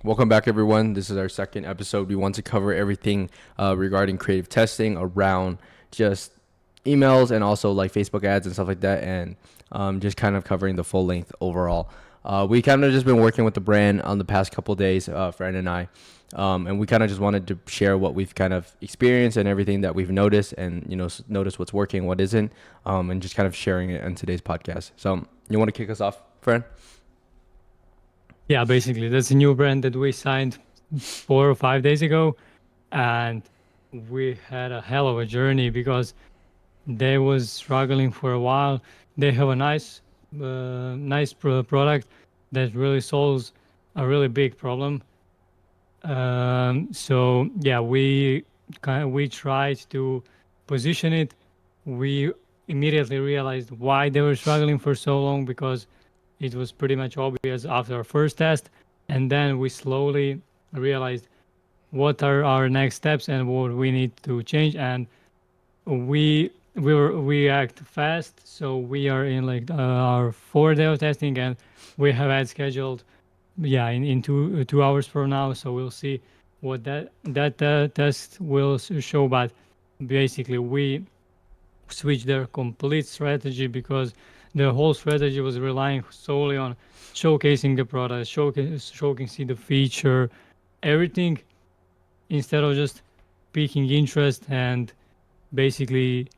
Welcome back, everyone. This is our second episode. We want to cover everything regarding creative testing around just emails and also like Facebook ads and stuff like that, and just kind of covering the full length overall. We kind of just been working with the brand on the past couple of days, Fran and I, and we kind of just wanted to share what we've kind of experienced and everything that we've noticed, and notice what's working, what isn't, and just kind of sharing it in today's podcast. So, you want to kick us off, Fran? Yeah, basically, that's a new brand that we signed 4 or 5 days ago, and we had a hell of a journey because they was struggling for a while. They have a nice product that really solves a really big problem. So yeah, we tried to position it. We immediately realized why they were struggling for so long because it was pretty much obvious after our first test, and then we slowly realized what are our next steps and what we need to change. And we act fast, so we are in like our 4 day of testing, and we have had scheduled, yeah, in 2 hours from now. So we'll see what that test will show. But basically, we switched their complete strategy because the whole strategy was relying solely on showcasing the product, showcasing the feature, everything, instead of just piquing interest. And basically,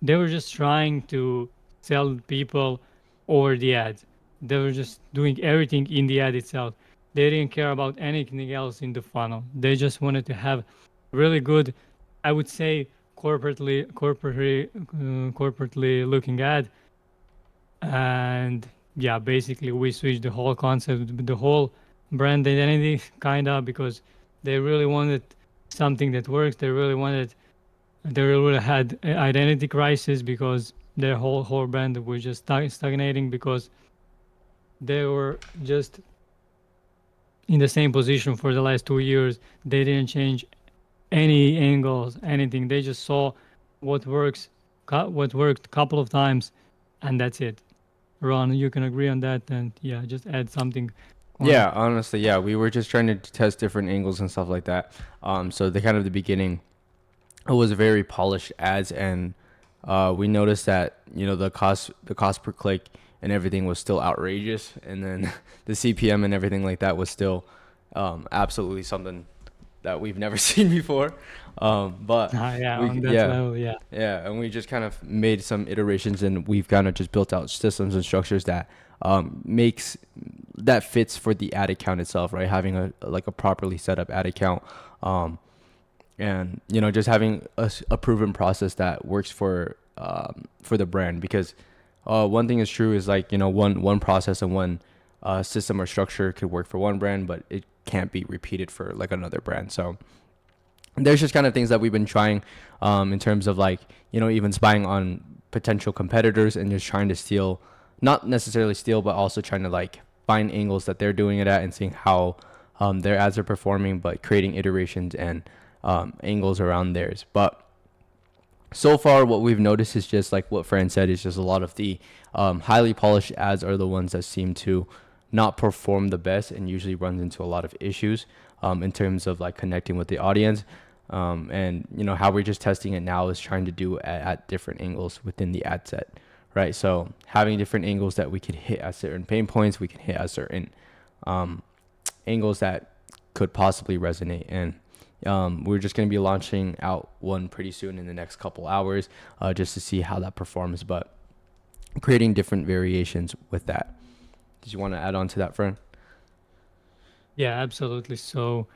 they were just trying to sell people over the ad. They were just doing everything in the ad itself. They didn't care about anything else in the funnel. They just wanted to have really good, I would say, corporately looking ad. And yeah, basically we switched the whole concept, the whole brand identity, kind of, because they really wanted something that works. They really had an identity crisis because their whole brand was just stagnating because they were just in the same position for the last 2 years. They didn't change any angles, anything. They just saw what worked a couple of times, and that's it. Ron, you can agree on that, and yeah, just add something on it. Yeah, honestly, yeah, we were just trying to test different angles and stuff like that. So the kind of the beginning, it was very polished ads, and we noticed that the cost per click and everything was still outrageous, and then the CPM and everything like that was still absolutely something that we've never seen before. But Yeah, we on that yeah level, yeah. yeah, and we just kind of made some iterations, and we've kind of just built out systems and structures that makes that fits for the ad account itself, right? Having a properly set up ad account, and just having a proven process that works for the brand. Because one thing is true is like one process and one system or structure could work for one brand, but it can't be repeated for like another brand. So there's just kind of things that we've been trying in terms of like even spying on potential competitors and just trying to steal, not necessarily steal, but also trying to like find angles that they're doing it at and seeing how their ads are performing, but creating iterations and angles around theirs. But so far what we've noticed is just like what Fran said, is just a lot of the highly polished ads are the ones that seem to not perform the best, and usually runs into a lot of issues in terms of like connecting with the audience. And how we're just testing it now is trying to do at different angles within the ad set, right? So having different angles that we could hit at certain pain points, we can hit at certain angles that could possibly resonate. And we're just going to be launching out one pretty soon in the next couple hours, just to see how that performs, but creating different variations with that. Did you want to add on to that, friend? Yeah, absolutely. So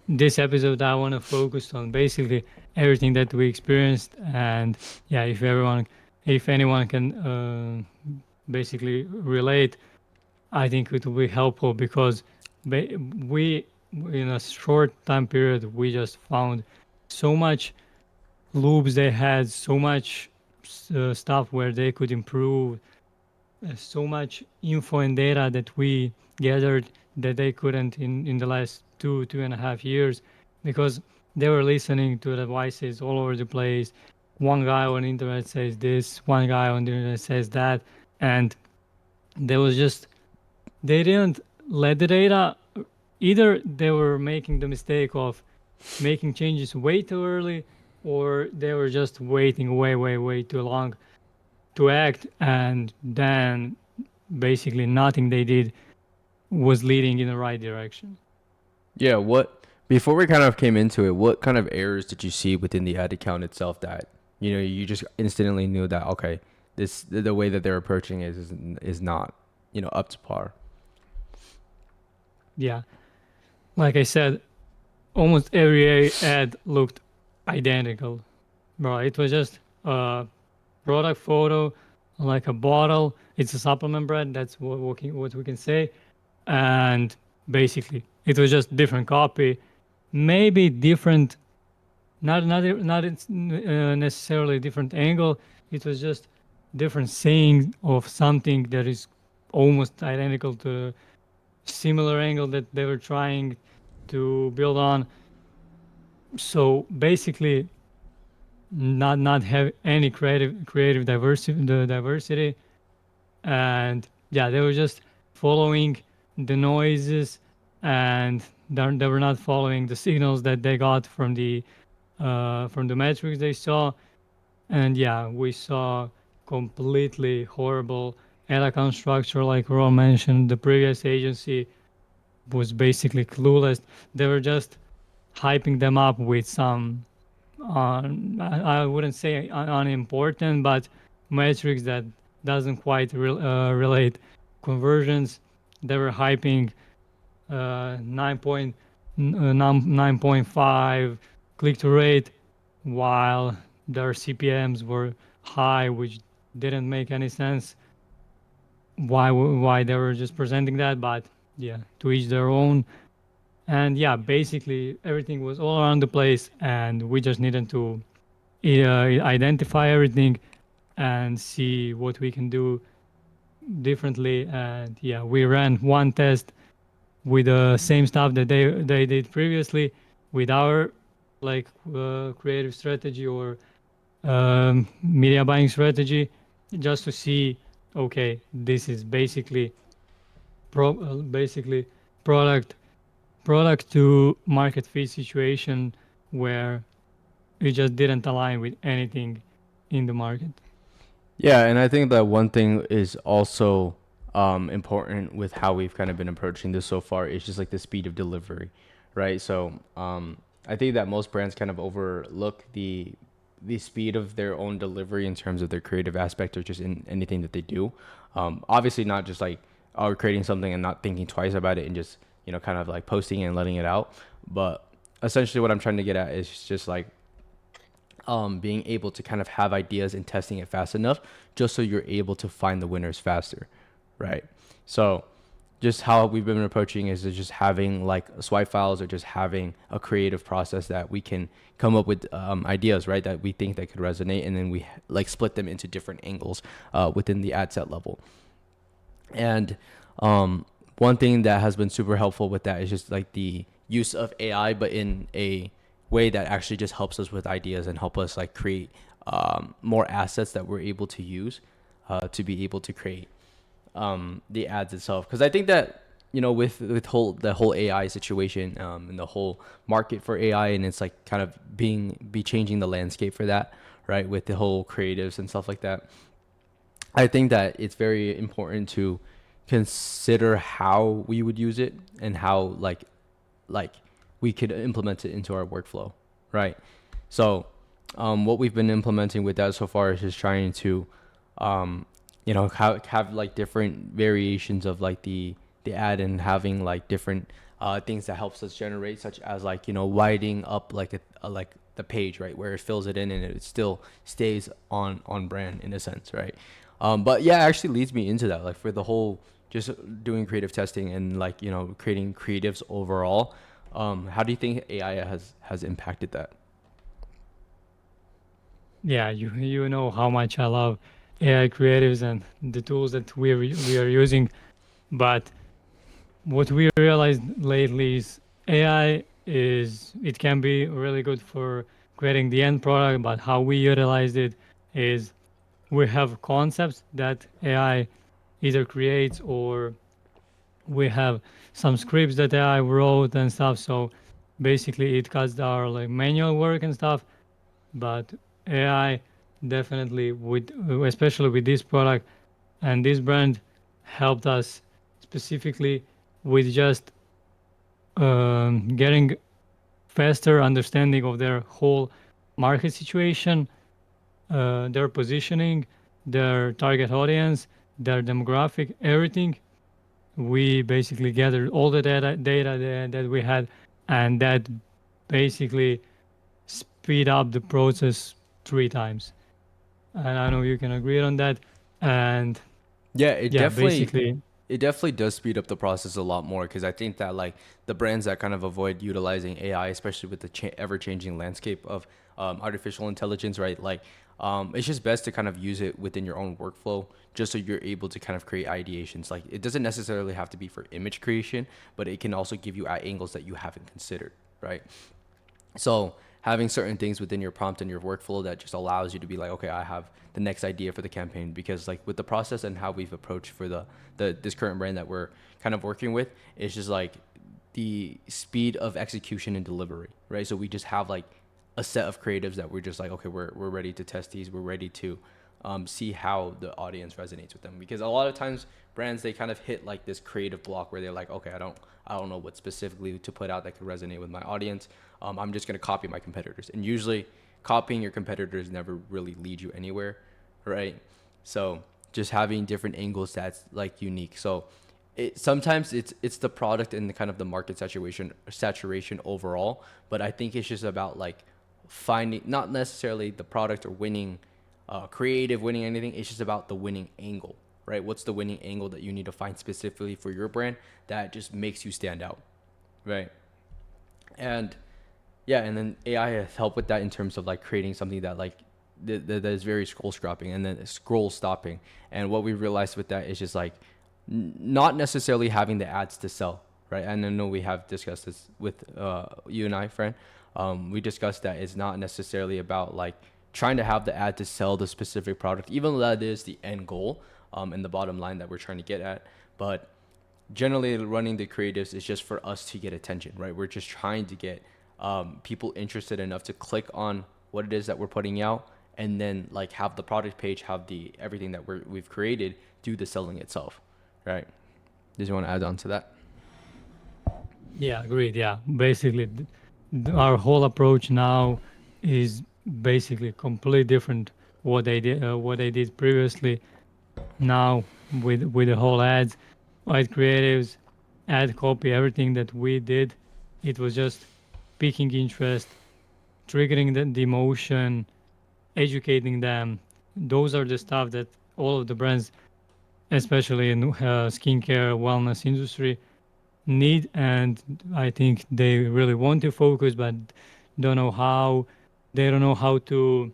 this episode, I want to focus on basically everything that we experienced. And yeah, if anyone can basically relate, I think it will be helpful because we, in a short time period, we just found so much loops they had, so much stuff where they could improve, so much info and data that we gathered that they couldn't in the last 2.5 years, because they were listening to devices all over the place. One guy on the internet says this, one guy on the internet says that, and there was just, they didn't let the data either they were making the mistake of making changes way too early, or they were just waiting way too long to act, and then basically nothing they did was leading in the right direction. Yeah, what before we kind of came into it, what kind of errors did you see within the ad account itself that you just instantly knew that okay, this the way that they're approaching it is not up to par. Yeah, like I said, almost every ad looked identical. Bro, it was just a product photo, like a bottle. It's a supplement brand. That's what we can say. And basically, it was just different copy, maybe different, not necessarily different angle. It was just different saying of something that is almost identical to similar angle that they were trying to build on. So basically, not have any creative diversity, and yeah, they were just following the noises, and they were not following the signals that they got from the metrics they saw. And yeah, we saw completely horrible ad account structure, like Ron mentioned. The previous agency was basically clueless. They were just hyping them up with some I wouldn't say unimportant, but metrics that doesn't quite relate. Conversions, they were hyping 9.5 click to rate, while their CPMs were high, which didn't make any sense. Why they were just presenting that? But yeah, to each their own. And yeah, basically everything was all around the place, and we just needed to identify everything and see what we can do differently. And yeah, we ran one test with the same stuff that they did previously, with our like creative strategy or media buying strategy, just to see, okay, this is basically basically product product to market fit situation where it just didn't align with anything in the market. Yeah, and I think that one thing is also important with how we've kind of been approaching this so far is just like the speed of delivery, right? So I think that most brands kind of overlook the speed of their own delivery in terms of their creative aspect or just in anything that they do. Obviously, not just like oh, creating something and not thinking twice about it and just kind of like posting it and letting it out. But essentially, what I'm trying to get at is just like being able to kind of have ideas and testing it fast enough just so you're able to find the winners faster, right? So just how we've been approaching is just having like swipe files or just having a creative process that we can come up with ideas, right, that we think that could resonate, and then we like split them into different angles within the ad set level. And one thing that has been super helpful with that is just like the use of AI, but in a way that actually just helps us with ideas and help us like create more assets that we're able to use to be able to create the ads itself. Because I think that with the whole AI situation and the whole market for AI, and it's like kind of be changing the landscape for that, right? With the whole creatives and stuff like that. I think that it's very important to consider how we would use it and how like we could implement it into our workflow, right? So what we've been implementing with that so far is just trying to have like different variations of like the ad, and having like different things that helps us generate, such as like widening up like like the page, right, where it fills it in and it still stays on brand in a sense, right? But yeah, it actually leads me into that, like for the whole just doing creative testing and like creating creatives overall. How do you think AI has impacted that? Yeah, you know how much I love AI creatives and the tools that we are using, but what we realized lately is AI is it can be really good for creating the end product, but how we utilize it is we have concepts that AI either creates We have some scripts that I wrote and stuff. So basically, it cuts our like manual work and stuff. But AI definitely, with especially with this product and this brand, helped us specifically with just getting faster understanding of their whole market situation, their positioning, their target audience, their demographic, everything. We basically gathered all the data that we had, and that basically speed up the process 3 times. And I know you can agree on that. And Yeah, it yeah, definitely basically, it definitely does speed up the process a lot more because I think that like the brands that kind of avoid utilizing AI, especially with the ever-changing landscape of artificial intelligence, right? Like, it's just best to kind of use it within your own workflow, just so you're able to kind of create ideations. Like, it doesn't necessarily have to be for image creation, but it can also give you at angles that you haven't considered, right? So having certain things within your prompt and your workflow that just allows you to be like, okay, I have the next idea for the campaign. Because like with the process and how we've approached for the this current brand that we're kind of working with, it's just like the speed of execution and delivery, right? So we just have like a set of creatives that we're just like, okay, we're ready to test these. We're ready to see how the audience resonates with them. Because a lot of times brands, they kind of hit like this creative block where they're like, okay, I don't know what specifically to put out that could resonate with my audience. I'm just gonna copy my competitors, and usually copying your competitors never really lead you anywhere, right? So just having different angles that's like unique. So sometimes it's the product and the kind of the market saturation overall, but I think it's just about like finding, not necessarily the product or winning, creative winning anything. It's just about the winning angle, right? What's the winning angle that you need to find specifically for your brand that just makes you stand out, right? And yeah, and then AI has helped with that in terms of like creating something that like that is very scroll stopping and then scroll stopping. And what we realized with that is just like not necessarily having the ads to sell, right? And I know we have discussed this with you and I, friend. We discussed that it's not necessarily about like trying to have the ad to sell the specific product, even though that is the end goal, and the bottom line that we're trying to get at. But generally, running the creatives is just for us to get attention, right? We're just trying to get people interested enough to click on what it is that we're putting out, and then like have the product page, have the everything that we've created do the selling itself, right? Did you want to add on to that? yeah, agreed. Yeah, basically, our whole approach now is basically completely different what they did previously. Now with the whole ads, ad creatives, ad copy, everything that we did, it was just piquing interest, triggering the emotion, educating them. Those are the stuff that all of the brands, especially in skincare wellness industry, need, and I think they really want to focus, but don't know how. They don't know how to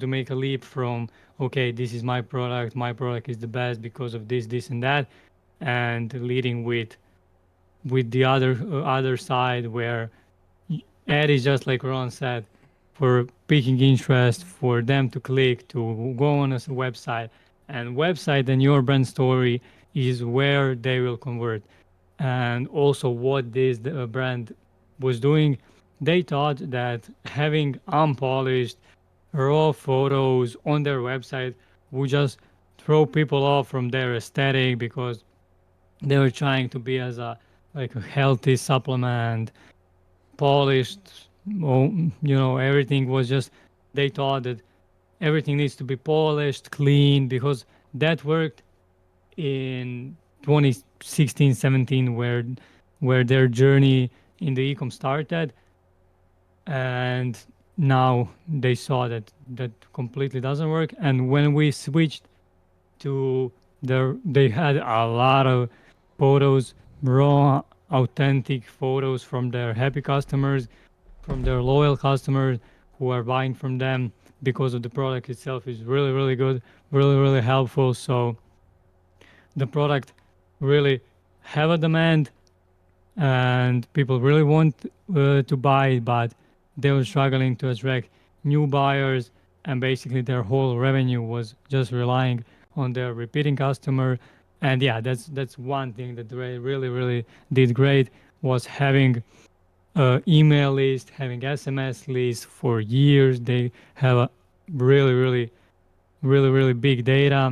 make a leap from, okay, this is my product is the best because of this, this, and that, and leading with the other side where ad is just like Ron said, for piquing interest, for them to click to go on a website, and website and your brand story is where they will convert. And also what this brand was doing, they thought that having unpolished raw photos on their website would just throw people off from their aesthetic because they were trying to be as a like a healthy supplement, polished. Everything was just, they thought that everything needs to be polished, clean, because that worked in 2016, 17, where their journey in the ecom started, and now they saw that that completely doesn't work. And when we switched to they had a lot of photos, raw, authentic photos from their happy customers, from their loyal customers who are buying from them because of the product itself is really, really good, really, really helpful. So the product really have a demand and people really want to buy it, but they were struggling to attract new buyers, and basically their whole revenue was just relying on their repeating customer And yeah, that's one thing that they really did great, was having email list, having SMS list for years. They have a really big data,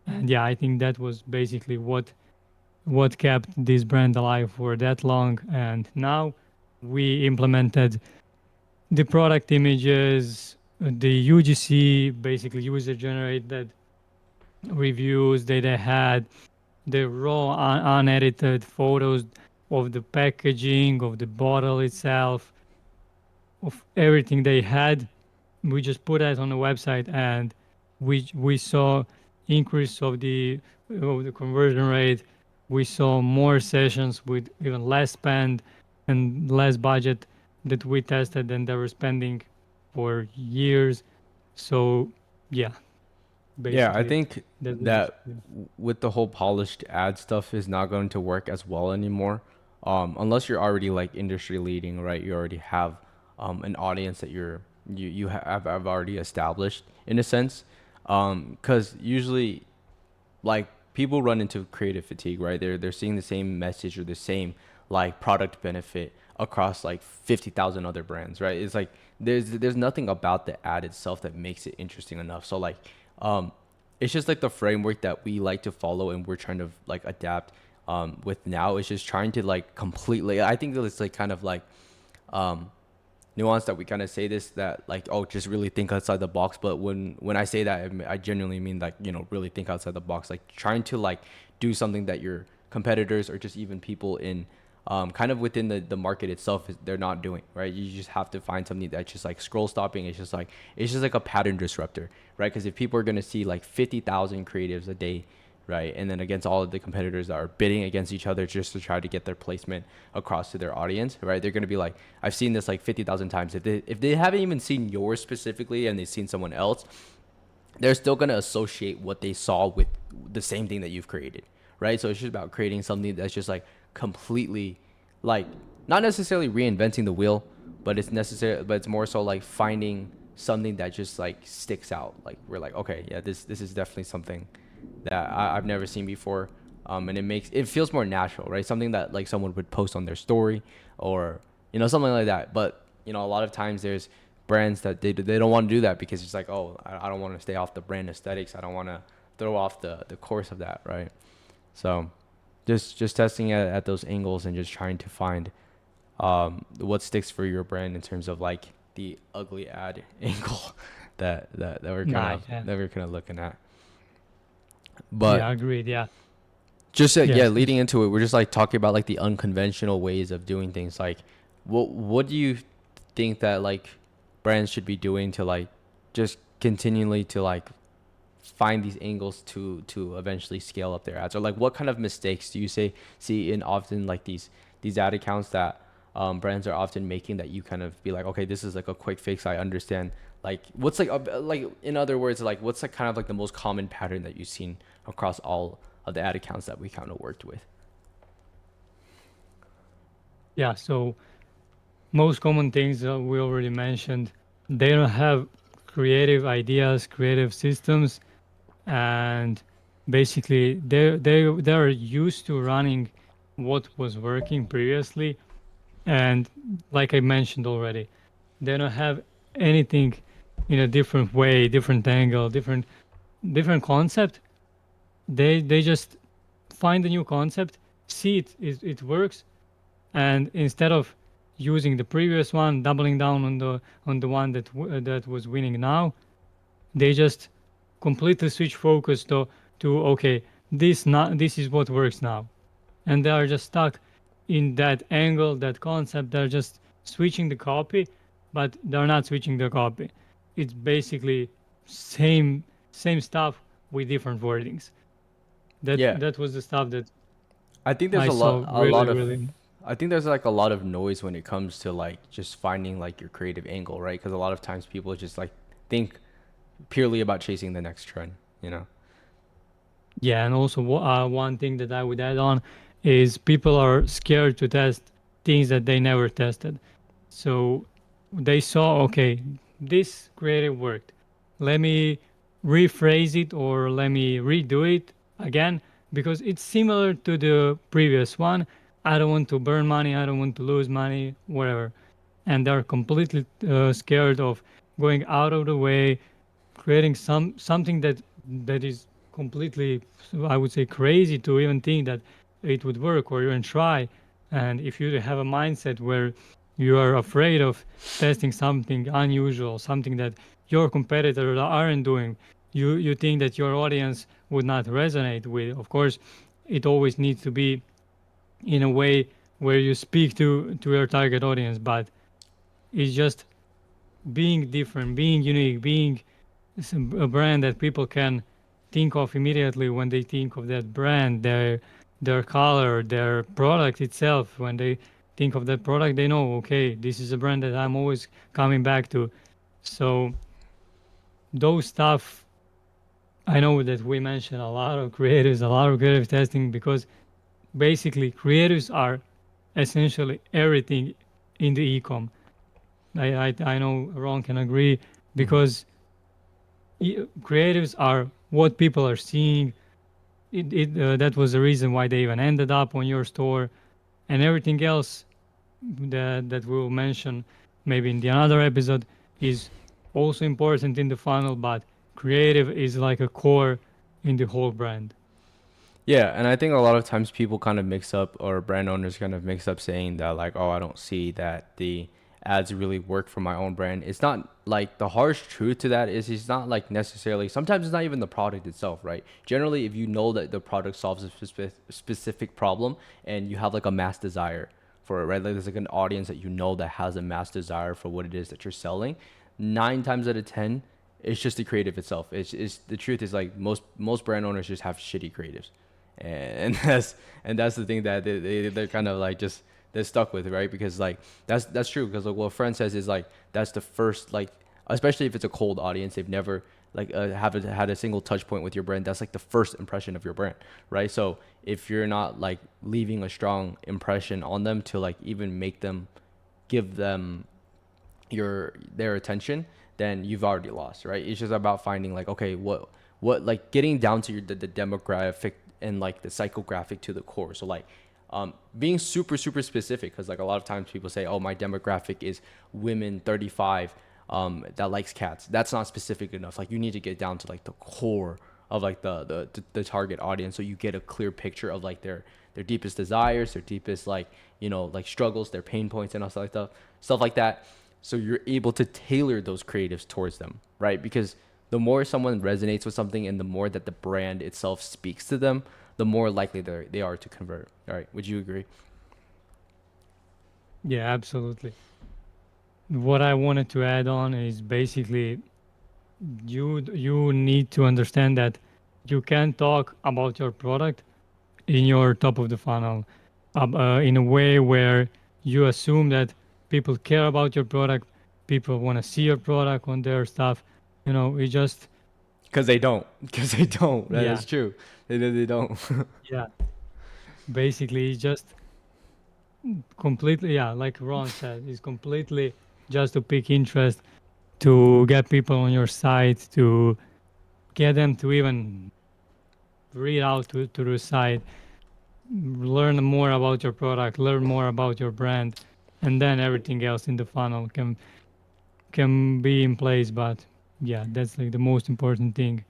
and yeah, I think that was basically what kept this brand alive for that long. And now we implemented the product images, the UGC, basically user generated reviews that they had, the raw unedited photos of the packaging, of the bottle itself, of everything they had. We just put that on the website, and we saw increase of the conversion rate. We saw more sessions with even less spend and less budget that we tested than they were spending for years. So yeah, Yeah, I basically think that was that with the whole polished ad stuff is not going to work as well anymore. Unless you're already like industry leading, right? You already have an audience that have already established in a sense. Because usually like people run into creative fatigue, right? They're seeing the same message or the same like product benefit across like 50,000 other brands, right? It's like there's nothing about the ad itself that makes it interesting enough. So like um it's just like the framework that we like to follow and we're trying to like adapt with now. It's just trying to like completely, I think that it's like kind of like um nuance that we kind of say this, that like, oh, just really think outside the box. But when I say that, I genuinely mean like, you know, really think outside the box, like trying to like do something that your competitors or just even people in kind of within the market itself they're not doing, right? You just have to find something that's just like scroll stopping. It's just like a pattern disruptor, right? Because if people are going to see like 50,000 creatives a day, right, and then against all of the competitors that are bidding against each other just to try to get their placement across to their audience, right, they're going to be like, I've seen this like 50,000 times. If they haven't even seen yours specifically and they've seen someone else, they're still going to associate what they saw with the same thing that you've created, right? So it's just about creating something that's just like completely like not necessarily reinventing the wheel, but it's more so like finding something that just like sticks out. Like we're like, okay, yeah, this is definitely something that I've never seen before. And it feels more natural, right? Something that like someone would post on their story or, you know, something like that. But, you know, a lot of times there's brands that they don't want to do that because it's like, oh, I don't want to stay off the brand aesthetics. I don't want to throw off the course of that, right? So just testing at those angles and just trying to find what sticks for your brand in terms of like the ugly ad angle that we're kind nice. of Yeah, looking at. yeah, But agreed. Yeah, just yeah, yes. leading into it, we're just like talking about like the unconventional ways of doing things. Like, what do you think that like brands should be doing to like just continually to like find these angles to eventually scale up their ads, or like what kind of mistakes do you see in often like these ad accounts that brands are often making that you kind of be like, okay, this is like a quick fix. I understand. Like, what's like in other words, like what's like kind of like the most common pattern that you've seen across all of the ad accounts that we kind of worked with? Yeah, so most common things that we already mentioned, they don't have creative ideas, creative systems, and basically they're used to running what was working previously. And like I mentioned already, they don't have anything in a different way, different angle, different concept. They just find a new concept, see it works, and instead of using the previous one, doubling down on the one that was winning now, they just completely switch focus to okay, this is what works now, and they are just stuck in that angle, that concept. They're just switching the copy, but they're not switching the copy. It's basically same stuff with different wordings. Yeah, That was the stuff that I think there's I saw a lot of really. I think there's like a lot of noise when it comes to like just finding like your creative angle, right? Because a lot of times people just like think purely about chasing the next trend, you know? Yeah, and also one thing that I would add on is people are scared to test things that they never tested. So they saw, okay, this creative worked. Let me rephrase it or let me redo it again, because it's similar to the previous one. I don't want to burn money, I don't want to lose money, whatever. And they're completely scared of going out of the way, creating something that is completely, I would say, crazy to even think that it would work or even try. And if you have a mindset where you are afraid of testing something unusual, something that your competitors aren't doing, you think that your audience would not resonate with. Of course, it always needs to be in a way where you speak to your target audience, but it's just being different, being unique, being a brand that people can think of immediately when they think of that brand, their color, their product itself. When they think of that product, they know, okay, this is a brand that I'm always coming back to. So those stuff, I know that we mentioned a lot of creatives, a lot of creative testing, because basically creatives are essentially everything in the ecom. I know Ron can agree, Hmm. because creatives are what people are seeing. That was the reason why they even ended up on your store, and everything else that we'll mention maybe in the another episode is also important in the funnel, but creative is like a core in the whole brand. Yeah, and I think a lot of times people kind of mix up, or brand owners kind of mix up saying that like, oh, I don't see that the ads really work for my own brand. It's not like the harsh truth to that is it's not like necessarily, sometimes it's not even the product itself, right? Generally, if you know that the product solves a specific problem and you have like a mass desire for it, right? Like there's like an audience that you know that has a mass desire for what it is that you're selling, 9 times out of 10, it's just the creative itself. It's the truth is like most brand owners just have shitty creatives, and that's the thing that they're kind of like just they're stuck with, right? Because like that's true, because like what friend says is like that's the first, like, especially if it's a cold audience, they've never like had a single touch point with your brand. That's like the first impression of your brand, right? So if you're not like leaving a strong impression on them to like even make them give them their attention, then you've already lost, right? It's just about finding like, okay, what like getting down to the demographic and like the psychographic to the core. So like being super specific, because like a lot of times people say, oh, my demographic is women 35 that likes cats. That's not specific enough. Like you need to get down to like the core of like the target audience, so you get a clear picture of like their deepest desires, their deepest like, you know, like struggles, their pain points and stuff like that. So you're able to tailor those creatives towards them, right? Because the more someone resonates with something and the more that the brand itself speaks to them, the more likely they are to convert. All right, would you agree? Yeah, absolutely. What I wanted to add on is basically you need to understand that you can talk about your product in your top of the funnel, in a way where you assume that people care about your product, people want to see your product on their stuff. We just, Because they don't. Because they don't. That yeah, is true. They don't. yeah. Basically, it's just completely, yeah, like Ron said, it's completely just to pick interest, to get people on your site, to get them to even read out to the site, learn more about your product, learn more about your brand, and then everything else in the funnel can be in place. But yeah, that's like the most important thing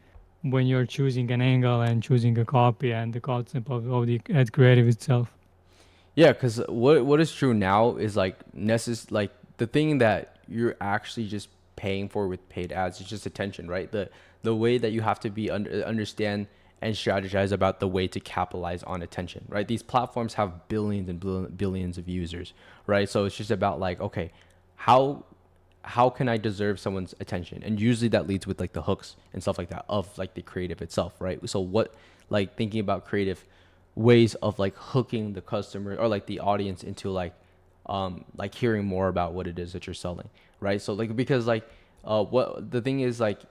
when you're choosing an angle and choosing a copy and the concept of the ad creative itself. Yeah, because what is true now is like like the thing that you're actually just paying for with paid ads is just attention, right? The way that you have to be understand and strategize about the way to capitalize on attention, right? These platforms have billions and billions of users, right? So it's just about like, okay, how how can I deserve someone's attention? And usually that leads with like the hooks and stuff like that of like the creative itself, right? So what, like thinking about creative ways of like hooking the customer or like the audience into like hearing more about what it is that you're selling, right? So like because like what the thing is like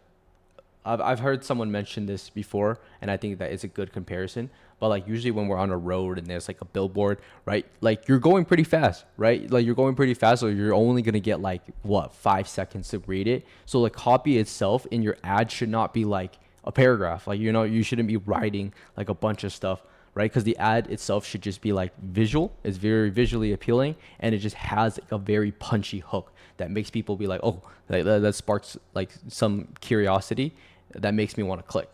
I've heard someone mention this before, and I think that it's a good comparison. But like usually when we're on a road and there's like a billboard, right? Like you're going pretty fast, right? Like you're going pretty fast, so you're only gonna get like what 5 seconds to read it. So like copy itself in your ad should not be like a paragraph. Like, you shouldn't be writing like a bunch of stuff, right? Because the ad itself should just be like visual. It's very visually appealing, and it just has like a very punchy hook that makes people be like, oh, that sparks like some curiosity that makes me want to click,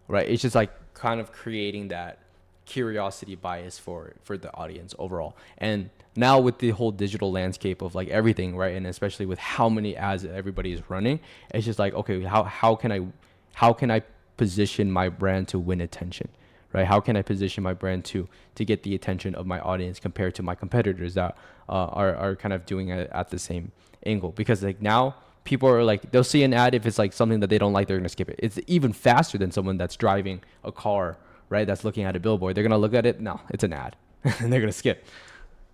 right? It's just like kind of creating that curiosity bias for the audience overall. And now with the whole digital landscape of like everything, right, and especially with how many ads that everybody is running, it's just like, okay, how can I position my brand to win attention, right? How can I position my brand to get the attention of my audience compared to my competitors that are kind of doing it at the same angle? Because like now people are like, they'll see an ad, if it's like something that they don't like, they're gonna skip it. It's even faster than someone that's driving a car, right, that's looking at a billboard. They're gonna look at it, no, it's an ad, and they're gonna skip,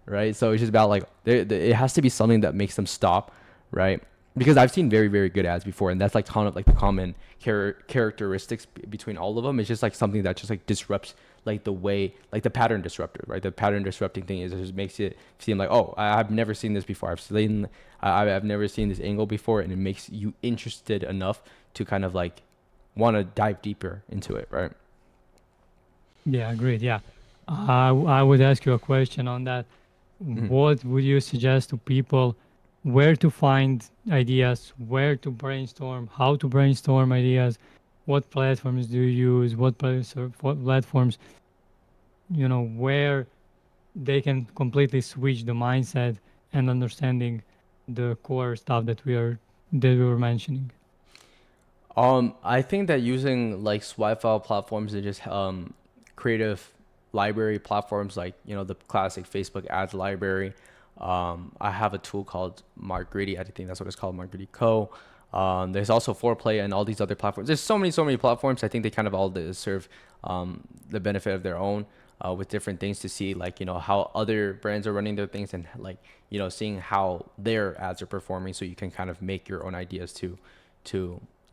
right? So it's just about like, it has to be something that makes them stop, right? Because I've seen very, very good ads before, and that's like kind of like the common characteristics between all of them. It's just like something that just like disrupts like the way, like the pattern disruptor, right? The pattern disrupting thing is, it just makes it seem like, oh, I've never seen this before. I've never seen this angle before, and it makes you interested enough to kind of like want to dive deeper into it, right? Yeah, agreed. Yeah. I would ask you a question on that. Mhm. What would you suggest to people, where to find ideas, where to brainstorm, how to brainstorm ideas, what platforms do you use, what platforms, where they can completely switch the mindset and understanding the core stuff that we were mentioning. I think that using like swipe file platforms and just creative library platforms, like the classic Facebook ads library. I have a tool called Margritty. I think that's what it's called, Margritty Co. There's also Foreplay and all these other platforms. There's so many platforms. I think they kind of all serve the benefit of their own, with different things to see, like how other brands are running their things, and like seeing how their ads are performing, so you can kind of make your own ideas to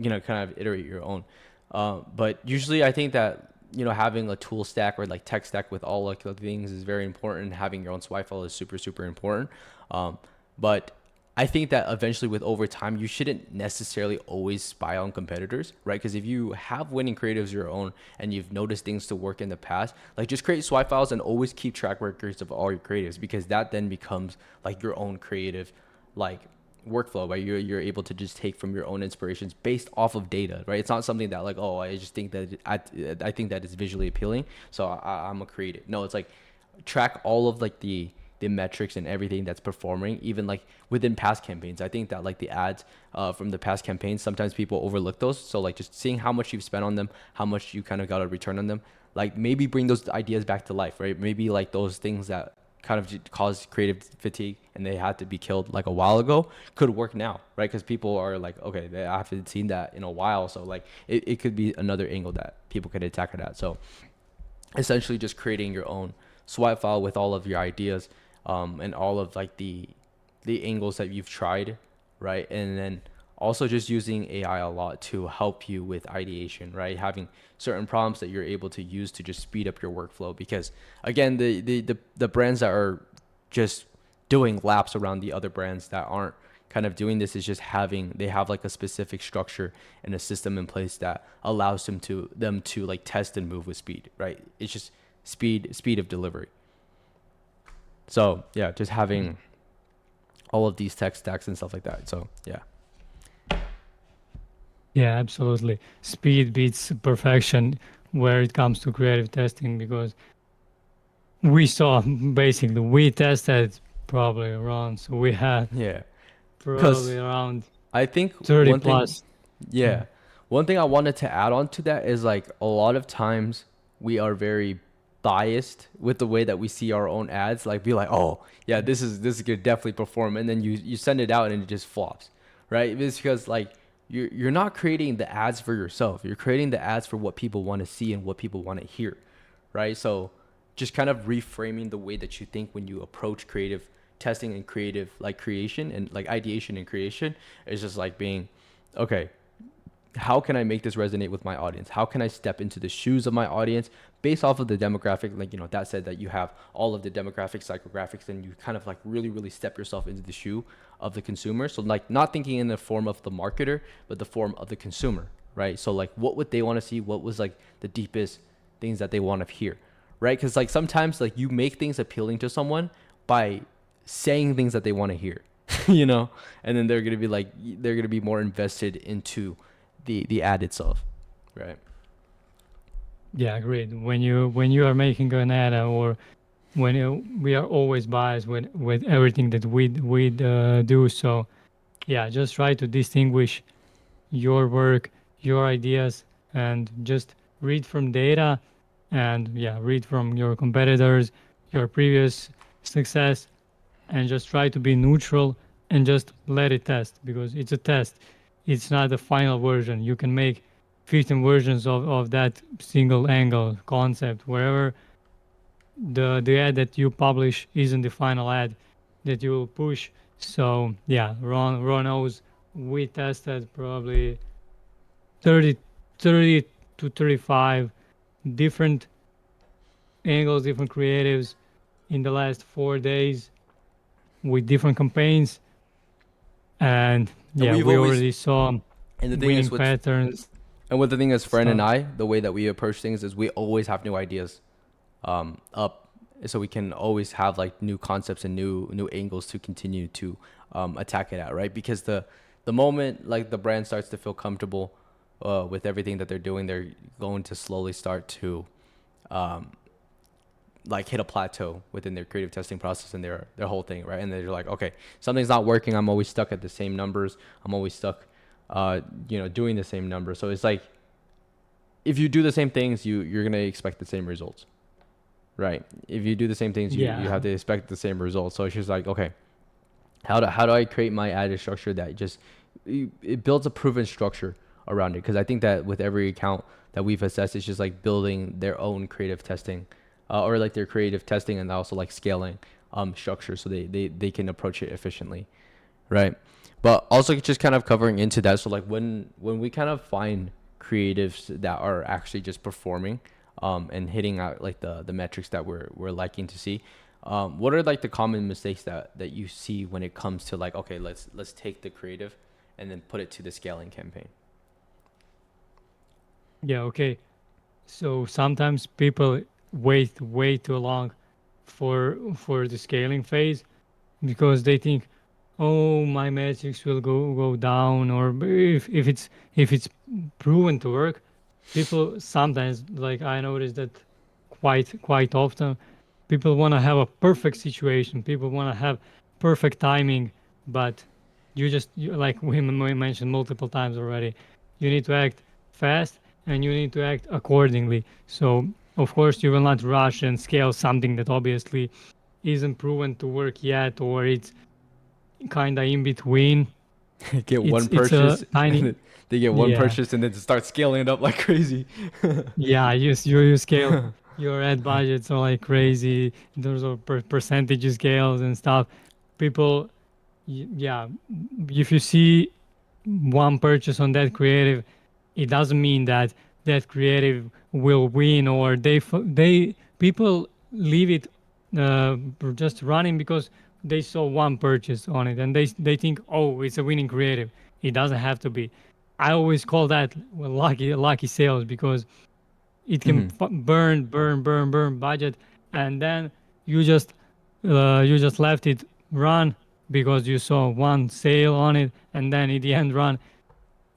kind of iterate your own. But usually I think that having a tool stack or like tech stack with all like the things is very important. Having your own swipe file is super super important. But I think that eventually, with over time, you shouldn't necessarily always spy on competitors, right? Because if you have winning creatives of your own, and you've noticed things to work in the past, like just create swipe files and always keep track records of all your creatives, because that then becomes like your own creative like workflow, right? You're able to just take from your own inspirations based off of data, right? It's not something that like, oh, I just think that I think that it's visually appealing, so I'm gonna create it. No, it's like track all of like the metrics and everything that's performing, even like within past campaigns. I think that like the ads from the past campaigns, sometimes people overlook those. So like just seeing how much you've spent on them, how much you kind of got a return on them, like maybe bring those ideas back to life, right? Maybe like those things that kind of caused creative fatigue and they had to be killed like a while ago could work now, right? Because people are like, okay, I haven't seen that in a while, so like it could be another angle that people could attack it at. So essentially just creating your own swipe file with all of your ideas, and all of like the angles that you've tried, right? And then also just using AI a lot to help you with ideation, right? Having certain prompts that you're able to use to just speed up your workflow, because again, the brands that are just doing laps around the other brands that aren't kind of doing this is just they have like a specific structure and a system in place that allows them to like test and move with speed, right? It's just speed of delivery. So yeah, just having all of these tech stacks and stuff like that. So yeah. Yeah, absolutely. Speed beats perfection where it comes to creative testing, because we tested probably around, so we had Yeah. probably Because around I think 30 one thing, plus. Yeah. yeah, one thing I wanted to add on to that is like a lot of times we are very biased with the way that we see our own ads. Like be like, oh yeah, this is gonna definitely perform, and then you send it out and it just flops, right? It's because like you're not creating the ads for yourself. You're creating the ads for what people want to see and what people want to hear, right? So just kind of reframing the way that you think when you approach creative testing and creative like creation and like ideation and creation is just like being, okay, how can I make this resonate with my audience? How can I step into the shoes of my audience based off of the demographic? Like, that said that you have all of the demographics, psychographics, and you kind of like really, really step yourself into the shoe of the consumer. So like not thinking in the form of the marketer, but the form of the consumer, right? So like, what would they want to see? What was like the deepest things that they want to hear, right? Because like sometimes like you make things appealing to someone by saying things that they want to hear, you know, and then they're gonna be like they're gonna be more invested into the ad itself, right? Yeah, agreed. When you are making an ad, or when we are always biased with everything that we do. So yeah, just try to distinguish your work, your ideas, and just read from data, and yeah, read from your competitors, your previous success, and just try to be neutral and just let it test, because it's a test. It's not the final version. You can make 15 versions of that single angle concept wherever the ad that you publish isn't the final ad that you will push. So yeah, Ron knows we tested probably 30, 30 to 35 different angles, different creatives in the last 4 days with different campaigns. And And yeah, we've we always, already saw and the thing is winning with, patterns. and what the thing is, Fran and So I, the way that we approach things is we always have new ideas up, so we can always have like new concepts and new angles to continue to attack it at, right? Because the moment like the brand starts to feel comfortable with everything that they're doing, they're going to slowly start to um, like hit a plateau within their creative testing process and their whole thing, right? And they're like, okay, something's not working. I'm always stuck at the same numbers. I'm always stuck, doing the same numbers. So it's like if you do the same things, you're gonna expect the same results, right? If you do the same things, you yeah, have to expect the same results. So it's just like, okay, how do I create my added structure that just it builds a proven structure around it? Because I think that with every account that we've assessed, it's just like building their own creative testing, or like their creative testing and also like scaling structure so they can approach it efficiently, right? But also just kind of covering into that. So like when we kind of find creatives that are actually just performing and hitting out like the metrics that we're liking to see, what are like the common mistakes that you see when it comes to like, okay, let's take the creative and then put it to the scaling campaign? yeah, okay. So sometimes people wait way too long for the scaling phase, because they think, oh, my metrics will go down, or if it's proven to work. People sometimes, like I noticed that quite often, people want to have a perfect situation, people want to have perfect timing, but like we mentioned multiple times already, you need to act fast and you need to act accordingly. So of course you will not rush and scale something that obviously isn't proven to work yet, or it's kind of in between. Get one It's a purchase and tiny, then they get one yeah, purchase and then start scaling it up like crazy. yeah. You scale your ad budgets are like crazy. There's a percentage scales and stuff. People, yeah. If you see one purchase on that creative, it doesn't mean that that creative will win, or they people leave it just running because they saw one purchase on it and they think, oh, it's a winning creative. It doesn't have to be. I always call that, well, lucky sales, because it can Mhm. burn budget, and then you just left it run because you saw one sale on it, and then in the end run,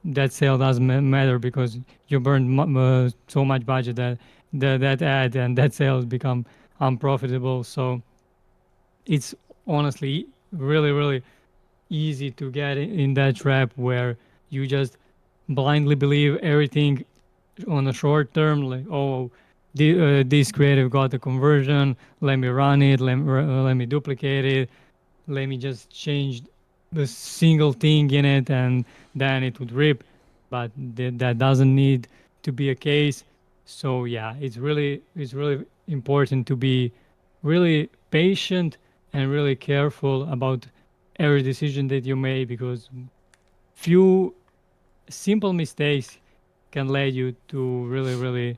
that sale doesn't matter because you burned so much budget that that ad and that sales become unprofitable. So it's honestly really easy to get in that trap where you just blindly believe everything on a short term, like, oh, this creative got the conversion, let me run it, let me duplicate it, let me just change the single thing in it, and then it would rip. But that doesn't need to be a case. So yeah, it's really important to be really patient and really careful about every decision that you make, because few simple mistakes can lead you to really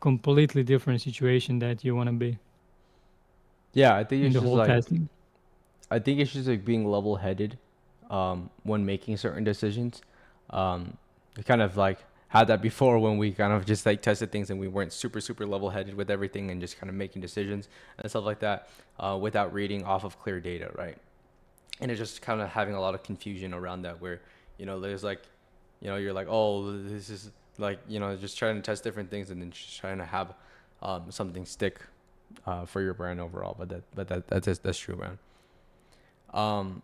completely different situation that you want to be Yeah, I think in it's the just whole like testing. I think it's just like being level headed when making certain decisions. Kind of like had that before when we kind of just like tested things and we weren't super level headed with everything and just kind of making decisions and stuff like that, without reading off of clear data, right? And it's just kind of having a lot of confusion around that, where there's like, you're like, oh, this is like, just trying to test different things and then just trying to have something stick for your brand overall. That's true, man. um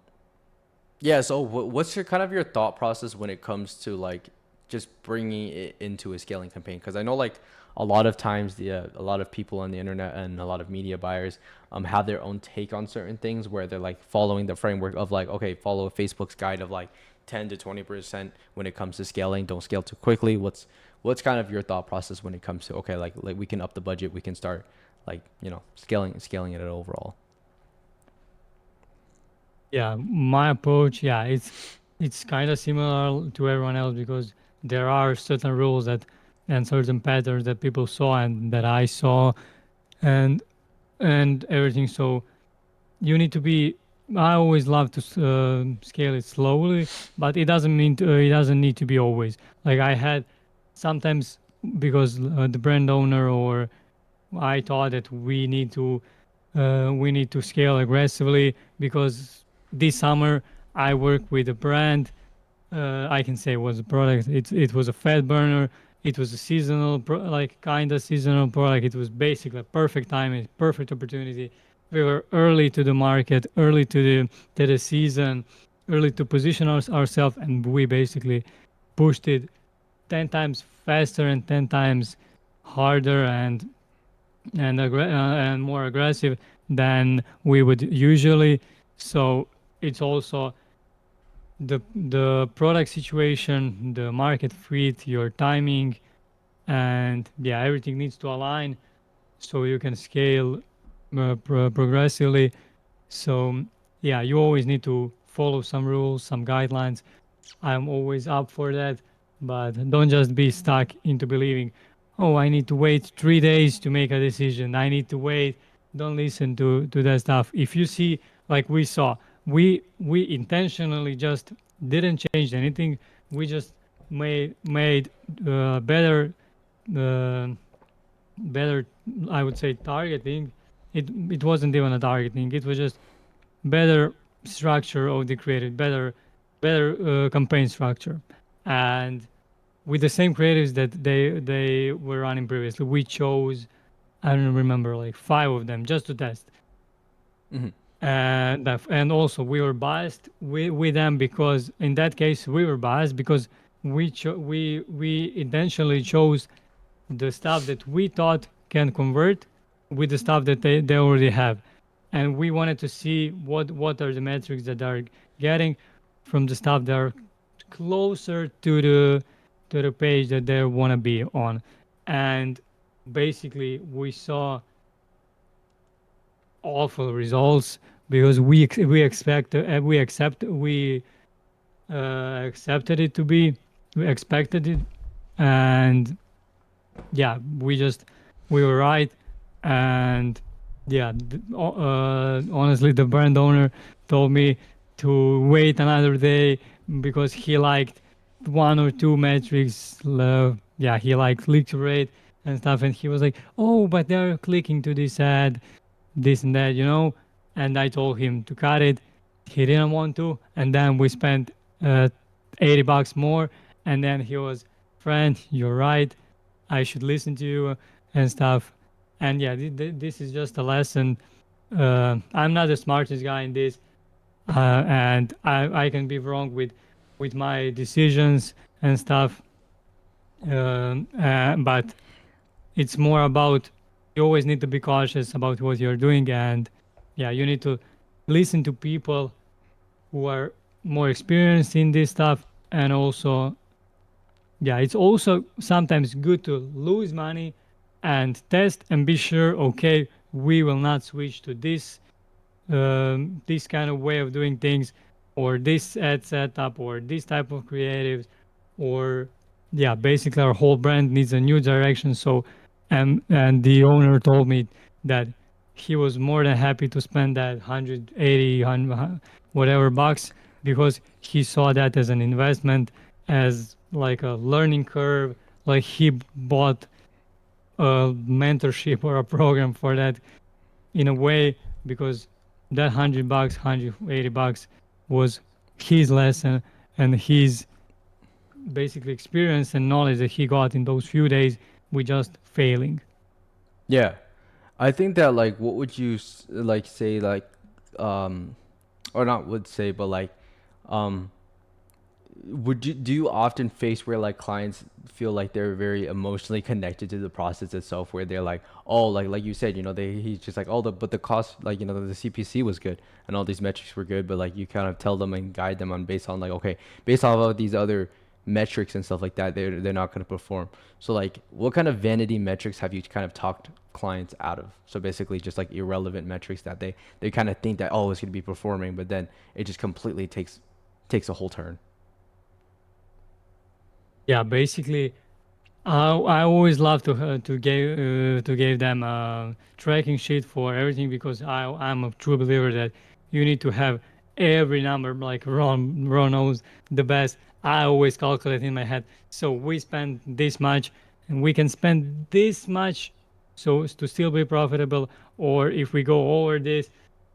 yeah, so what's your kind of your thought process when it comes to like just bringing it into a scaling campaign? Because I know like a lot of times a lot of people on the internet and a lot of media buyers have their own take on certain things, where they're like following the framework of like, okay, follow Facebook's guide of like 10 to 20% when it comes to scaling. Don't scale too quickly. What's kind of your thought process when it comes to, okay, like we can up the budget, we can start like, scaling it overall. Yeah, my approach, yeah, it's kind of similar to everyone else because there are certain rules that and certain patterns that people saw and that I saw and everything. So you need to be. I always love to scale it slowly, but it doesn't need to be always. Like I had sometimes because the brand owner or I thought that we need to scale aggressively because this summer I worked with a brand. I can say it was a product. It was a fat burner. It was a seasonal, like kind of seasonal product. It was basically a perfect timing, perfect opportunity. We were early to the market, early to the season, early to position ourselves, and we basically pushed it 10 times faster and 10 times harder and more aggressive than we would usually. So it's also the product situation, the market fit, your timing, and yeah, everything needs to align so you can scale progressively. So yeah, you always need to follow some rules, some guidelines. I'm always up for that, but don't just be stuck into believing, oh, I need to wait 3 days to make a decision. I need to wait. Don't listen to that stuff. If you see, like we saw, we intentionally just didn't change anything. We just made better uh, better, I would say, targeting. It wasn't even a targeting. It was just better structure of the creative, better campaign structure, and with the same creatives that they were running previously. We chose, I don't remember, like 5 of them just to test, Hmm. and also we were biased with them because in that case we were biased because we intentionally chose the stuff that we thought can convert with the stuff that they already have. And we wanted to see what are the metrics that are getting from the stuff that are closer to the page that they want to be on. And basically we saw awful results because we accepted it to be, we expected it, and yeah, we were right, and yeah, honestly, the brand owner told me to wait another day because he liked 1 or 2 metrics. Yeah, he liked click rate and stuff, and he was like, "Oh, but they're clicking to this ad, this and that, you know." And I told him to cut it. He didn't want to, and then we spent uh, $80 more, and then he was, "Friend, you're right. I should listen to you and stuff." And yeah, this is just a lesson. I'm not the smartest guy in this, and I can be wrong with my decisions and stuff. But it's more about you always need to be cautious about what you're doing, and yeah, you need to listen to people who are more experienced in this stuff, and also yeah, it's also sometimes good to lose money and test and be sure, okay, we will not switch to this kind of way of doing things, or this ad setup, or this type of creatives, or yeah, basically our whole brand needs a new direction. So, and the owner told me that he was more than happy to spend that 180, whatever bucks because he saw that as an investment, as like a learning curve, like he bought a mentorship or a program for that in a way, because that $100, $180 was his lesson and his basically experience and knowledge that he got in those few days with just failing. Yeah, I think that like what would you like say like um or not would say but like um would you do you often face where like clients feel like they're very emotionally connected to the process itself, where they're like, oh, like you said, he's just like, oh, the cost, like, the CPC was good and all these metrics were good, but like you kind of tell them and guide them on based on like, okay, based off of these other metrics and stuff like that, they're not going to perform. So like what kind of vanity metrics have you kind of talked clients out of? So basically just like irrelevant metrics that they kind of think that, oh, it's going to be performing, but then it just completely takes a whole turn. Yeah, basically, I always love to give them a tracking sheet for everything, because I'm a true believer that you need to have every number, like Ron knows the best. I always calculate in my head. So we spend this much, and we can spend this much, so as to still be profitable. Or if we go over this,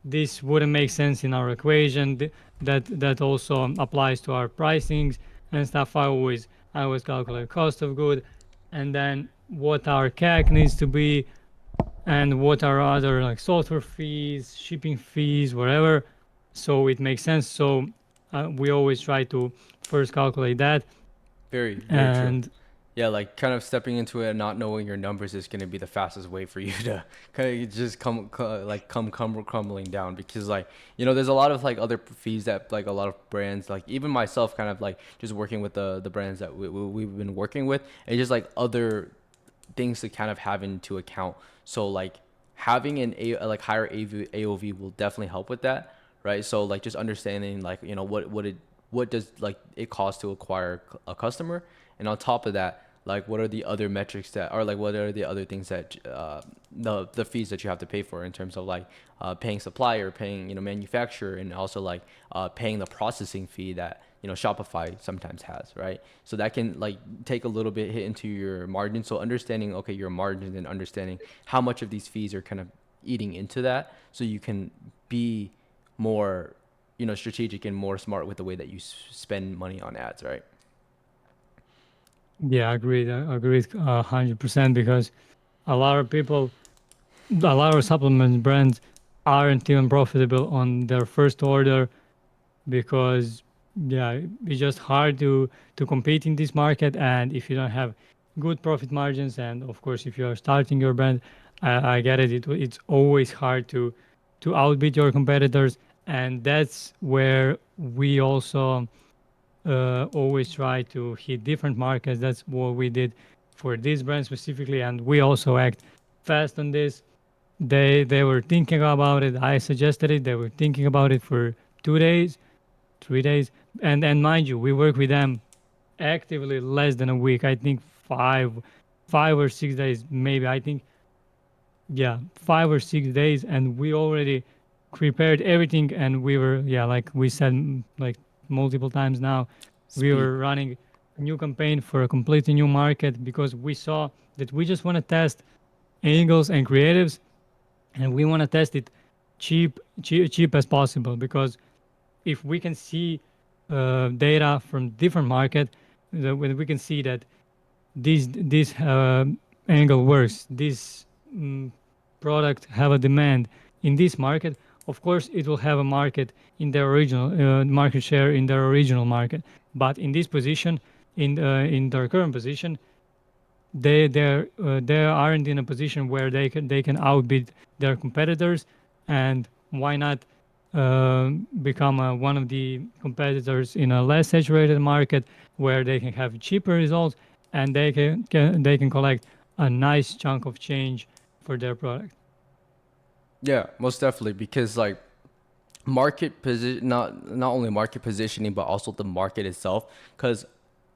this wouldn't make sense in our equation. That also applies to our pricings and stuff. I always calculate cost of good, and then what our CAC needs to be, and what are other like software fees, shipping fees, whatever. So it makes sense. So we always try to first calculate that, Very, very true. and Yeah, like kind of stepping into it and not knowing your numbers is going to be the fastest way for you to kind of just come crumbling down, because like, there's a lot of like other fees that like a lot of brands, like even myself, kind of like just working with the brands that we've been working with, and just like other things to kind of have into account. So like having like higher AOV will definitely help with that, right? So like just understanding like, what does like it cost to acquire a customer, and on top of that, like what are the other metrics that are like, what are the other things that the fees that you have to pay for in terms of like paying supplier, paying manufacturer, and also like paying the processing fee that Shopify sometimes has, right? So that can like take a little bit hit into your margin. So understanding, okay, your margin, and understanding how much of these fees are kind of eating into that, so you can be more strategic and more smart with the way that you spend money on ads, right? yeah, agreed 100%, because a lot of people, a lot of supplement brands aren't even profitable on their first order, because yeah, it's just hard to compete in this market. And if you don't have good profit margins, and of course if you are starting your brand, I get it, it's always hard to outbid your competitors. And that's where we also always try to hit different markets. That's what we did for this brand specifically, and we also act fast on this. They were thinking about it, I suggested it, they were thinking about it for 2 days, 3 days. And mind you, we work with them actively less than a week. I think 5 or 6 days, maybe. I think, yeah, 5 or 6 days, and we already prepared everything. And we were, yeah, like we said, like multiple times now, we Speed. were running a new campaign for a completely new market, because we saw that we just want to test angles and creatives, and we want to test it cheap as possible. Because if we can see data from different market, when we can see that this angle works, this mm, product have a demand in this market, of course it will have a market in their original market share in their original market. But in this position, in their current position, they aren't in a position where they can outbid their competitors. And why not become one of the competitors in a less saturated market, where they can have cheaper results, and they can collect a nice chunk of change for their product. Yeah, most definitely, because like market position, not only market positioning, but also the market itself, because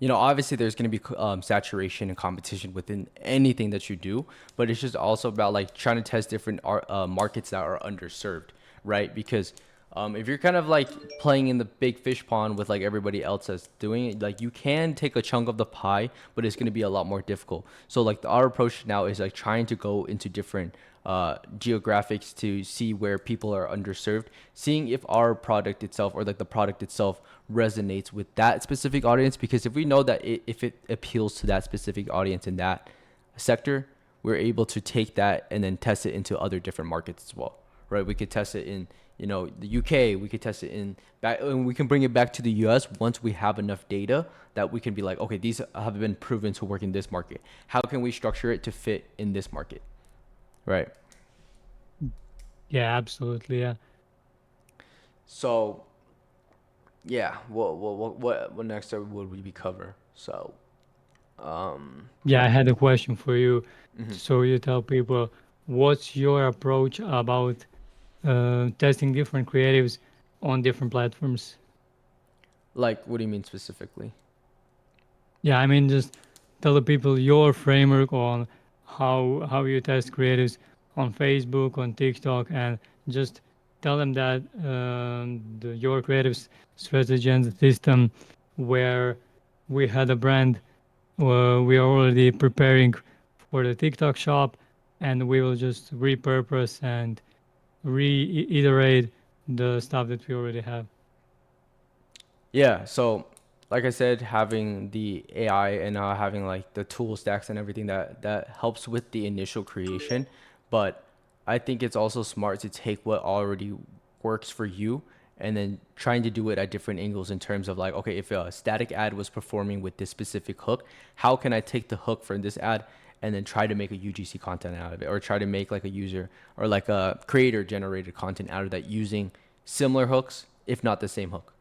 obviously there's going to be saturation and competition within anything that you do, but it's just also about like trying to test different markets that are underserved, right? Because If you're kind of like playing in the big fish pond with like everybody else that's doing it, like you can take a chunk of the pie, but it's going to be a lot more difficult. So like our approach now is like trying to go into different geographics to see where people are underserved, seeing if our product itself or like the product itself resonates with that specific audience. Because if we know that if it appeals to that specific audience in that sector, we're able to take that and then test it into other different markets as well, right? We could test it in, the UK. We could test it in back, and we can bring it back to the US once we have enough data that we can be like, okay, these have been proven to work in this market. How can we structure it to fit in this market, right? Yeah, absolutely. Yeah. So yeah, what next would we cover? So Yeah, I had a question for you. mhm. So you tell people what's your approach about testing different creatives on different platforms. Like, what do you mean specifically? Yeah, I mean just tell the people your framework on how you test creatives on Facebook, on TikTok, and just tell them that your creative strategy and the system where we had a brand, we are already preparing for the TikTok shop, and we will just repurpose and reiterate the stuff that we already have. Yeah, so like I said, having the AI and having like the tool stacks and everything that helps with the initial creation, but I think it's also smart to take what already works for you and then trying to do it at different angles in terms of like, okay, if a static ad was performing with this specific hook, how can I take the hook from this ad and then try to make a UGC content out of it, or try to make like a user or like a creator generated content out of that using similar hooks, if not the same hook,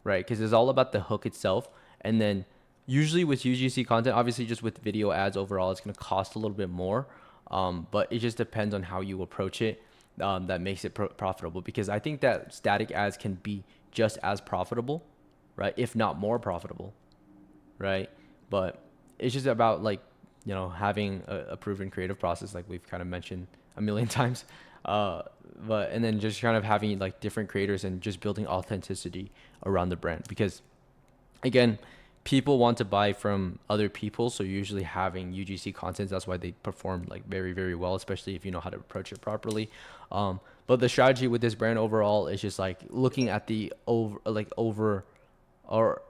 right? Because it's all about the hook itself. And then usually with UGC content, obviously just with video ads overall, it's going to cost a little bit more. But it just depends on how you approach it. That makes it profitable, because I think that static ads can be just as profitable, right? If not more profitable, right? But it's just about like, having a proven creative process, like we've kind of mentioned a million times. Uh, but and then just kind of having like different creators and just building authenticity around the brand, because again, people want to buy from other people, so usually having UGC content, that's why they perform like very very well, especially if you know how to approach it properly. But the strategy with this brand overall is just like looking at the over or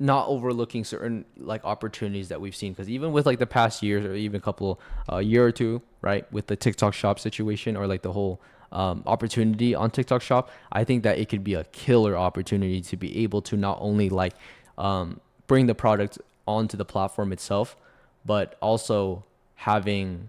not overlooking certain like opportunities that we've seen, because even with like the past years or even a couple year or two, right, with the TikTok shop situation or like the whole opportunity on TikTok shop, I think that it could be a killer opportunity to be able to not only like bring the product onto the platform itself, but also having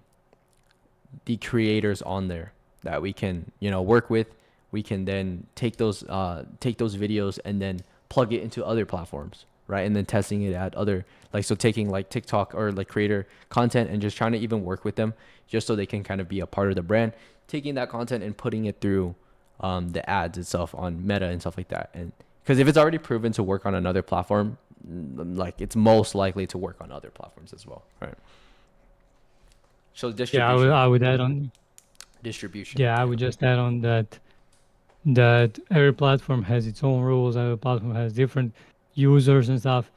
the creators on there that we can work with. We can then take those videos and then plug it into other platforms, right? And then testing it at other, like, so taking like TikTok or like creator content and just trying to even work with them just so they can kind of be a part of the brand, taking that content and putting it through the ads itself on Meta and stuff like that. And because if it's already proven to work on another platform, like it's most likely to work on other platforms as well, right? So Yeah, distribution. I would add on. Distribution. Yeah, I Yeah. would just add on that every platform has its own rules. Every platform has different users and stuff.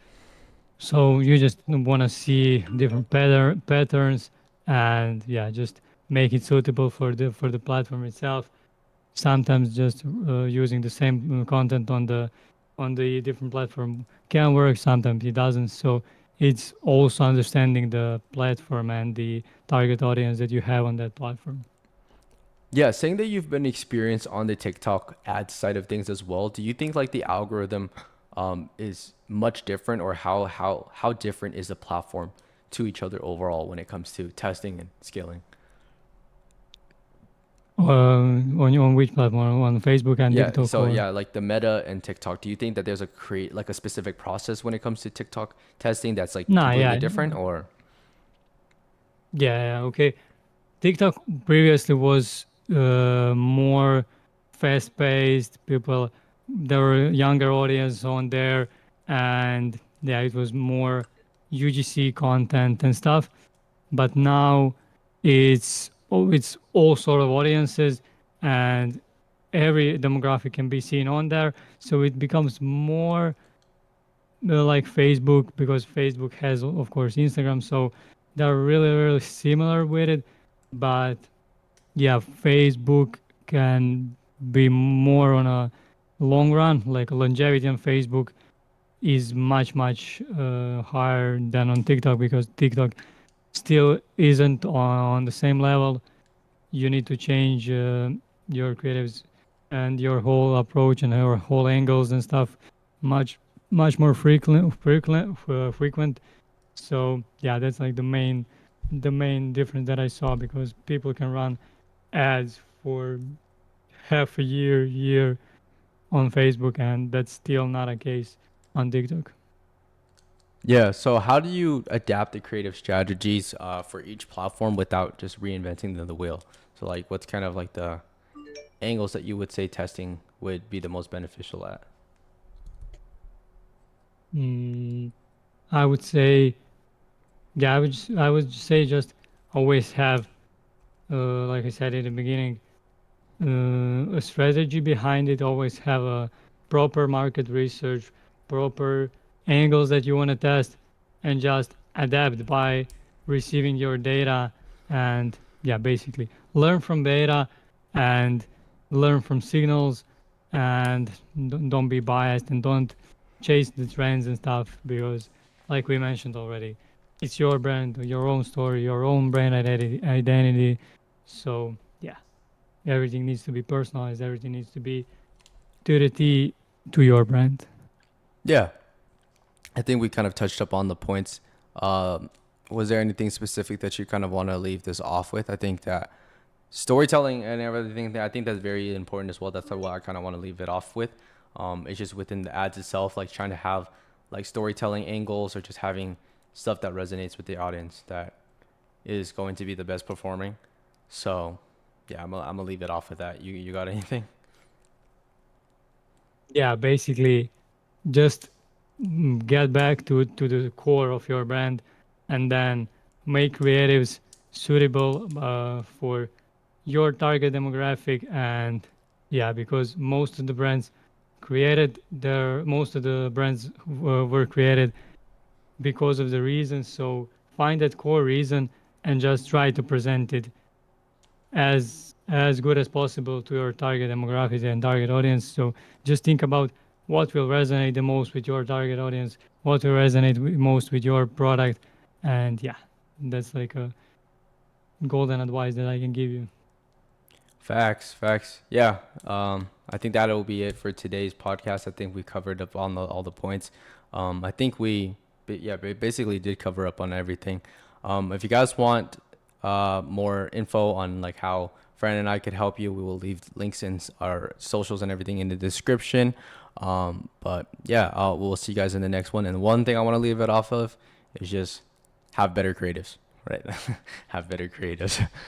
So you just want to see different patterns, and yeah, just make it suitable for the platform itself. Sometimes just using the same content on the different platform can work. Sometimes it doesn't. So it's also understanding the platform and the target audience that you have on that platform. Yeah, saying that you've been experienced on the TikTok ad side of things as well, do you think like the algorithm is much different, or how different is the platform to each other overall when it comes to testing and scaling? On which platform? On Facebook and Yeah, TikTok, so or yeah, like the Meta and TikTok, do you think that there's a create like a specific process when it comes to TikTok testing that's like nah? completely Yeah, different, or yeah, okay. TikTok previously was more fast-paced. People, there were younger audience on there, and yeah, it was more UGC content and stuff. But now it's all sort of audiences, and every demographic can be seen on there. So it becomes more like Facebook, because Facebook has, of course, Instagram. So they're really, really similar with it. But yeah, Facebook can be more on a long run, like longevity on Facebook is much, much higher than on TikTok, because TikTok still isn't on the same level. You need to change your creatives and your whole approach and your whole angles and stuff much, much more frequent. So yeah, that's like the main difference that I saw, because people can run ads for half a year on Facebook, and that's still not a case on TikTok. Yeah. So how do you adapt the creative strategies for each platform without just reinventing the wheel? So like, what's kind of like the angles that you would say testing would be the most beneficial at? Mm, I would say, yeah, I would say just always have, like I said in the beginning, a strategy behind it. Always have a proper market research, proper angles that you want to test, and just adapt by receiving your data. And yeah, basically learn from data and learn from signals, and don't be biased and don't chase the trends and stuff, because like we mentioned already, it's your brand, your own story, your own brand identity. So yeah, everything needs to be personalized. Everything needs to be to the T to your brand. Yeah, I think we kind of touched up on the points. Um, was there anything specific that you kind of want to leave this off with? I think that storytelling and everything, I think that's very important as well. That's what I kind of want to leave it off with. It's just within the ads itself, like trying to have like storytelling angles or just having stuff that resonates with the audience that is going to be the best performing. So yeah, I'm gonna leave it off with that. You got anything? Yeah, basically just get back to the core of your brand, and then make creatives suitable for your target demographic. And yeah, because most of the brands were created because of the reason. So find that core reason and just try to present it as good as possible to your target demographic and target audience. So just think about what will resonate the most with your target audience, what will resonate most with your product, and yeah, that's like a golden advice that I can give you. Facts, facts. Yeah. I think that'll be it for today's podcast. I think we covered up on all the points. I think basically did cover up on everything. If you guys want more info on like how Fran and I could help you, we will leave links in our socials and everything in the description. But yeah, we'll see you guys in the next one. And one thing I want to leave it off of is just have better creatives, right? Have better creatives.